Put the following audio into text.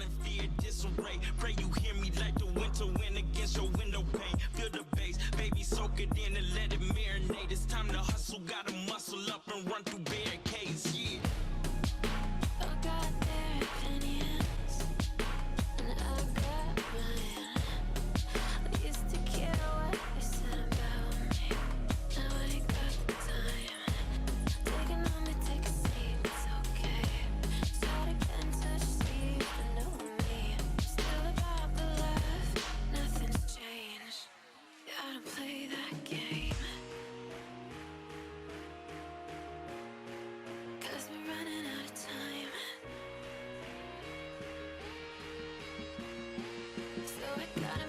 in fear, disarray. Pray you hear me like the winter wind against your window pane. Feel the bass, baby, soak it in and let it marinate. It's time to hustle, gotta muscle up and run through barricades, yeah. I got their opinions, and I got mine. I used to care what they said about me. Now I ain't got the time. Taking on me, take a seat, it's okay. Start again, touch sleep, you know me. Still about the love, nothing's changed. Gotta play that game. 'Cause we're running out of time. So I gotta